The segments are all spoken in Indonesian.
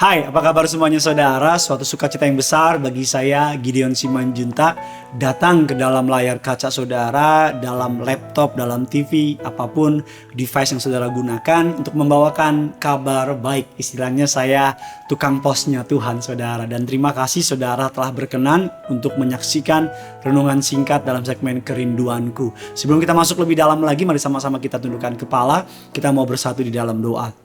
Hai, apa kabar semuanya saudara? Suatu sukacita yang besar bagi saya, Gideon Simanjuntak, datang ke dalam layar kaca saudara, dalam laptop, dalam TV, apapun device yang saudara gunakan untuk membawakan kabar baik. Istilahnya saya tukang posnya Tuhan saudara. Dan terima kasih saudara telah berkenan untuk menyaksikan renungan singkat dalam segmen Kerinduanku. Sebelum kita masuk lebih dalam lagi, mari sama-sama kita tundukkan kepala. Kita mau bersatu di dalam doa.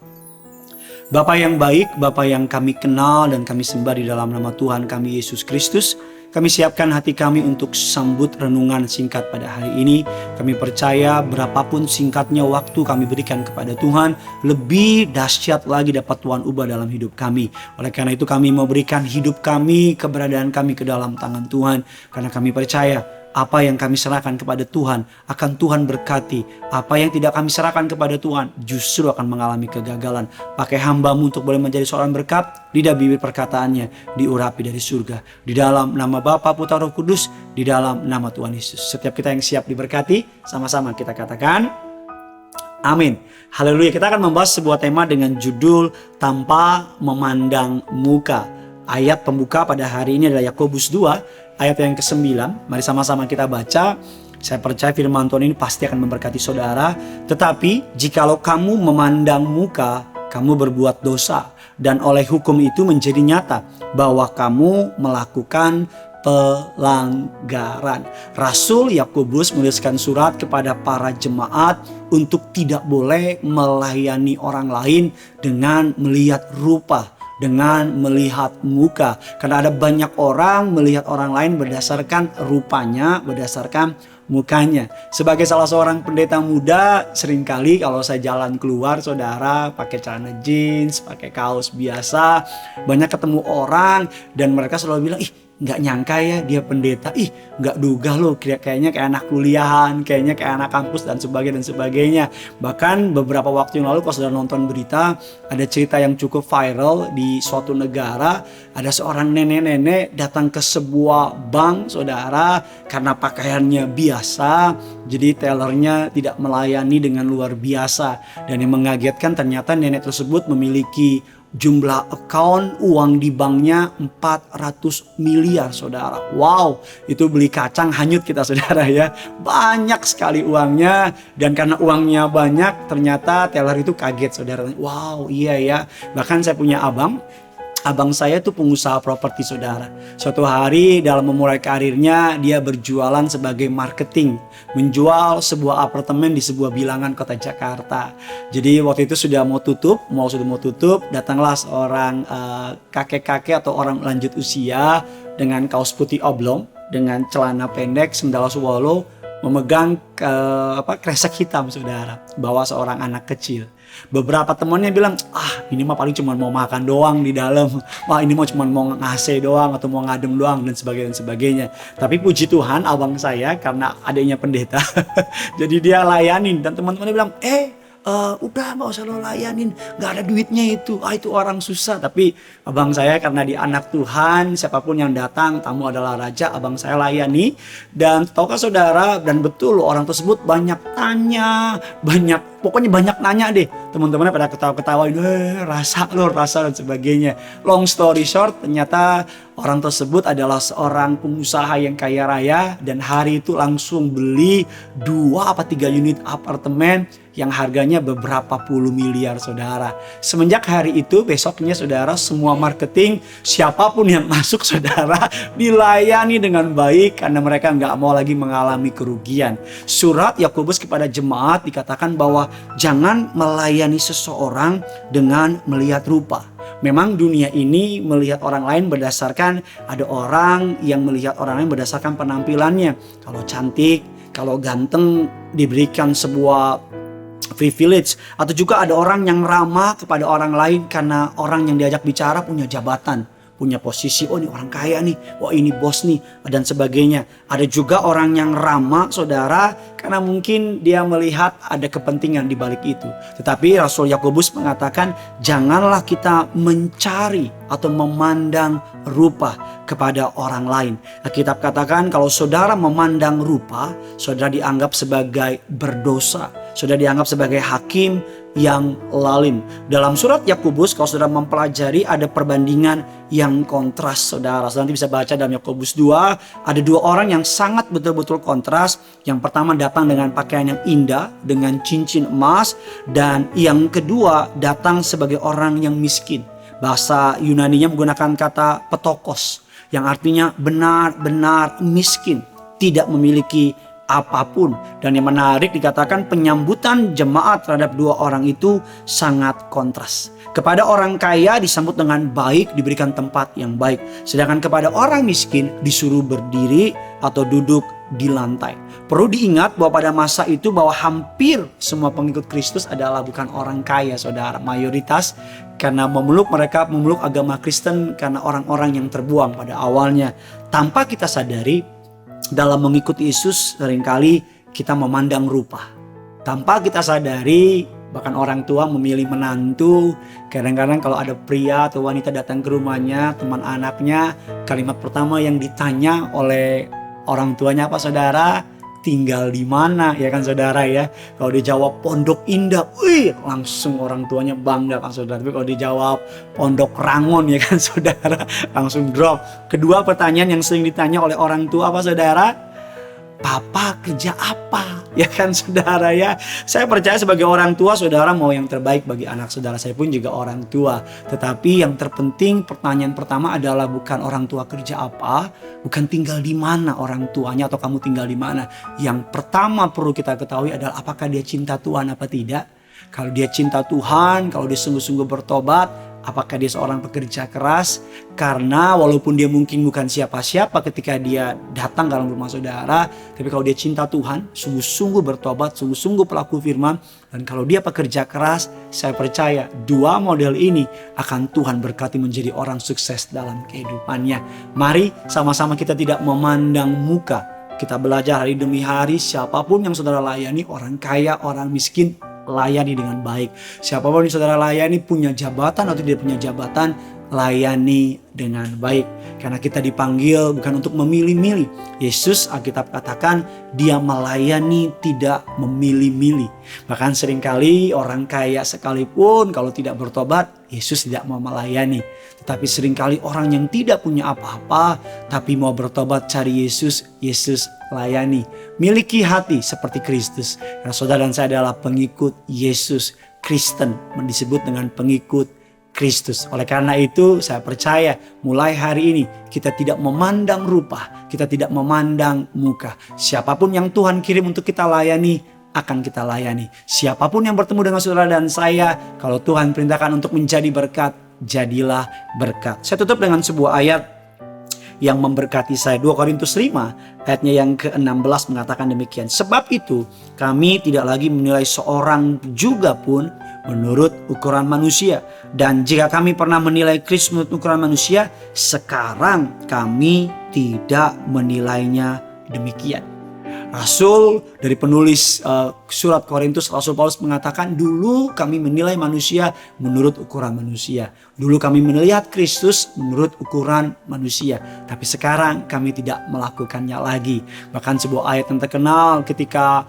Bapa yang baik, Bapa yang kami kenal dan kami sembah di dalam nama Tuhan kami Yesus Kristus, kami siapkan hati kami untuk sambut renungan singkat pada hari ini. Kami percaya berapapun singkatnya waktu kami berikan kepada Tuhan, lebih dahsyat lagi dapat Tuhan ubah dalam hidup kami. Oleh karena itu kami mau berikan hidup kami, keberadaan kami ke dalam tangan Tuhan. Karena kami percaya apa yang kami serahkan kepada Tuhan akan Tuhan berkati. Apa yang tidak kami serahkan kepada Tuhan justru akan mengalami kegagalan. Pakai hamba-Mu untuk boleh menjadi seorang berkat. Lidah bibir perkataannya diurapi dari surga. Di dalam nama Bapa, Putra, Roh Kudus. Di dalam nama Tuhan Yesus. Setiap kita yang siap diberkati, sama-sama kita katakan amin. Haleluya. Kita akan membahas sebuah tema dengan judul Tanpa Memandang Muka. Ayat pembuka pada hari ini adalah Yakobus 2 ayat yang ke-9. Mari sama-sama kita baca. Saya percaya firman Tuhan ini pasti akan memberkati saudara. Tetapi jikalau kamu memandang muka, kamu berbuat dosa, dan oleh hukum itu menjadi nyata bahwa kamu melakukan pelanggaran. Rasul Yakobus menuliskan surat kepada para jemaat untuk tidak boleh melayani orang lain dengan melihat rupa, dengan melihat muka. Karena ada banyak orang melihat orang lain berdasarkan rupanya, berdasarkan mukanya. Sebagai salah seorang pendeta muda, seringkali kalau saya jalan keluar saudara pakai celana jeans, pakai kaos biasa, banyak ketemu orang dan mereka selalu bilang, ih nggak nyangka ya dia pendeta, ih nggak duga loh kayaknya kayak anak kuliahan, kayaknya kayak anak kampus dan sebagainya. Bahkan beberapa waktu yang lalu kalau sudah nonton berita, ada cerita yang cukup viral di suatu negara. Ada seorang nenek-nenek datang ke sebuah bank saudara, karena pakaiannya biasa, jadi tellernya tidak melayani dengan luar biasa. Dan yang mengagetkan ternyata nenek tersebut memiliki jumlah account uang di banknya 400 miliar saudara. Wow, itu beli kacang hanyut kita saudara ya. Banyak sekali uangnya, dan karena uangnya banyak ternyata teller itu kaget saudara. Wow, iya ya. Bahkan saya punya Abang saya itu pengusaha properti saudara. Suatu hari dalam memulai karirnya, dia berjualan sebagai marketing, menjual sebuah apartemen di sebuah bilangan kota Jakarta. Jadi waktu itu sudah mau tutup, datanglah seorang kakek-kakek atau orang lanjut usia dengan kaos putih oblong, dengan celana pendek, sendal swallow, memegang kresek hitam saudara, bawa seorang anak kecil. Beberapa temannya bilang, ini mah paling cuma mau makan doang di dalam. Wah ini mah cuma mau ngasih doang atau mau ngadem doang dan sebagainya. Tapi puji Tuhan abang saya karena adanya pendeta, jadi dia layanin dan teman-temannya bilang, udah nggak usah lo layanin, nggak ada duitnya itu orang susah. Tapi abang saya karena dia anak Tuhan, siapapun yang datang, tamu adalah raja, abang saya layani. Dan tahukah saudara, dan betul orang tersebut banyak tanya, pokoknya banyak nanya deh. Teman-temannya pada ketawa-ketawa, rasa dan sebagainya. Long story short, ternyata orang tersebut adalah seorang pengusaha yang kaya raya, dan hari itu langsung beli 2-3 unit apartemen yang harganya beberapa puluh miliar saudara. Semenjak hari itu, besoknya saudara, semua marketing, siapapun yang masuk saudara, dilayani dengan baik karena mereka nggak mau lagi mengalami kerugian. Surat Yakobus kepada jemaat dikatakan bahwa jangan melayani seseorang dengan melihat rupa. Memang dunia ini melihat orang lain berdasarkan, ada orang yang melihat orang lain berdasarkan penampilannya. Kalau cantik, kalau ganteng diberikan sebuah privilege, atau juga ada orang yang ramah kepada orang lain karena orang yang diajak bicara punya jabatan, punya posisi, oh ini orang kaya nih, wah ini bos nih, dan sebagainya. Ada juga orang yang ramah saudara Karena mungkin dia melihat ada kepentingan di balik itu. Tetapi Rasul Yakobus mengatakan, janganlah kita mencari atau memandang rupa kepada orang lain. Alkitab katakan kalau saudara memandang rupa, saudara dianggap sebagai berdosa. Saudara dianggap sebagai hakim yang lalim. Dalam surat Yakobus, kalau saudara mempelajari, ada perbandingan yang kontras, saudara. Saudara nanti bisa baca dalam Yakobus 2, ada dua orang yang sangat betul-betul kontras. Yang pertama datang dengan pakaian yang indah, dengan cincin emas. Dan yang kedua datang sebagai orang yang miskin. Bahasa Yunaninya menggunakan kata petokos, yang artinya benar-benar miskin, tidak memiliki apapun. Dan yang menarik dikatakan penyambutan jemaat terhadap dua orang itu sangat kontras. Kepada orang kaya disambut dengan baik, diberikan tempat yang baik. Sedangkan kepada orang miskin disuruh berdiri atau duduk di lantai. Perlu diingat bahwa pada masa itu bahwa hampir semua pengikut Kristus adalah bukan orang kaya, saudara. Mayoritas karena mereka memeluk agama Kristen karena orang-orang yang terbuang pada awalnya. Tanpa kita sadari, dalam mengikuti Yesus seringkali kita memandang rupa. Tanpa kita sadari, bahkan orang tua memilih menantu. Kadang-kadang kalau ada pria atau wanita datang ke rumahnya, teman anaknya, kalimat pertama yang ditanya oleh orang tuanya apa, saudara? Tinggal di mana, ya kan saudara ya? Kalau dijawab Pondok Indah, wih, langsung orang tuanya bangga kan saudara. Tapi kalau dijawab Pondok Rangon, ya kan saudara, langsung drop. Kedua pertanyaan yang sering ditanya oleh orang tua apa, saudara? Papa kerja apa? Ya kan saudara ya. Saya percaya sebagai orang tua, saudara mau yang terbaik bagi anak saudara. Saya pun juga orang tua. Tetapi yang terpenting, pertanyaan pertama adalah bukan orang tua kerja apa, bukan tinggal di mana orang tuanya atau kamu tinggal di mana. Yang pertama perlu kita ketahui adalah apakah dia cinta Tuhan apa tidak. Kalau dia cinta Tuhan, kalau dia sungguh-sungguh bertobat, apakah dia seorang pekerja keras? Karena walaupun dia mungkin bukan siapa-siapa ketika dia datang dalam rumah saudara, tapi kalau dia cinta Tuhan, sungguh-sungguh bertobat, sungguh-sungguh pelaku firman, dan kalau dia pekerja keras, saya percaya dua model ini akan Tuhan berkati menjadi orang sukses dalam kehidupannya. Mari sama-sama kita tidak memandang muka. Kita belajar hari demi hari, siapapun yang saudara layani, orang kaya, orang miskin, layani dengan baik. Siapapun yang saudara layani, punya jabatan atau tidak punya jabatan, layani dengan baik. Karena kita dipanggil bukan untuk memilih-milih. Yesus, Alkitab katakan, dia melayani tidak memilih-milih. Bahkan seringkali orang kaya sekalipun kalau tidak bertobat, Yesus tidak mau melayani. Tetapi seringkali orang yang tidak punya apa-apa tapi mau bertobat cari Yesus, Yesus layani. Miliki hati seperti Kristus. Karena saudara dan saya adalah pengikut Yesus. Kristen disebut dengan pengikut Kristus. Oleh karena itu saya percaya mulai hari ini kita tidak memandang rupa, kita tidak memandang muka. Siapapun yang Tuhan kirim untuk kita layani, akan kita layani. Siapapun yang bertemu dengan saudara dan saya, kalau Tuhan perintahkan untuk menjadi berkat, jadilah berkat. Saya tutup dengan sebuah ayat yang memberkati saya. 2 Korintus 5 ayatnya yang ke-16 mengatakan demikian. Sebab itu kami tidak lagi menilai seorang juga pun menurut ukuran manusia. Dan jika kami pernah menilai Kristus menurut ukuran manusia, sekarang kami tidak menilainya demikian. Rasul dari penulis surat Korintus, Rasul Paulus mengatakan, dulu kami menilai manusia menurut ukuran manusia. Dulu kami melihat Kristus menurut ukuran manusia. Tapi sekarang kami tidak melakukannya lagi. Bahkan sebuah ayat yang terkenal ketika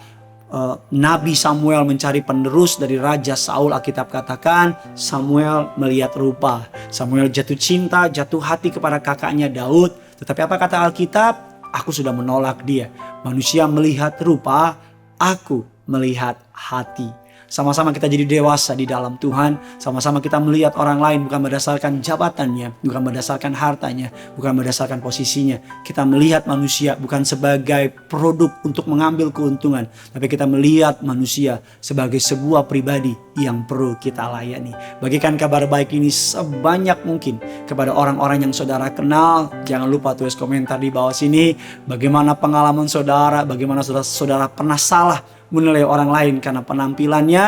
Nabi Samuel mencari penerus dari Raja Saul, Alkitab katakan Samuel melihat rupa. Samuel jatuh cinta, jatuh hati kepada kakaknya Daud. Tetapi apa kata Alkitab? Aku sudah menolak dia. Manusia melihat rupa, aku melihat hati. Sama-sama kita jadi dewasa di dalam Tuhan. Sama-sama kita melihat orang lain bukan berdasarkan jabatannya, bukan berdasarkan hartanya, bukan berdasarkan posisinya. Kita melihat manusia bukan sebagai produk untuk mengambil keuntungan, tapi kita melihat manusia sebagai sebuah pribadi yang perlu kita layani. Bagikan kabar baik ini sebanyak mungkin kepada orang-orang yang saudara kenal. Jangan lupa tulis komentar di bawah sini. Bagaimana pengalaman saudara, bagaimana saudara pernah salah menilai orang lain karena penampilannya,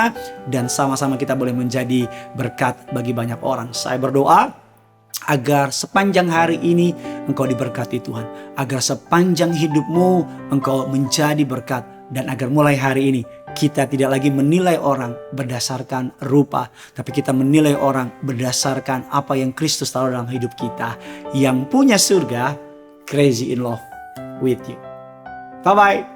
dan sama-sama kita boleh menjadi berkat bagi banyak orang. Saya berdoa agar sepanjang hari ini engkau diberkati Tuhan, agar sepanjang hidupmu engkau menjadi berkat Dan agar mulai hari ini kita tidak lagi menilai orang berdasarkan rupa, tapi kita menilai orang berdasarkan apa yang Kristus taruh dalam hidup kita. Yang punya surga, crazy in love with you. Bye-bye.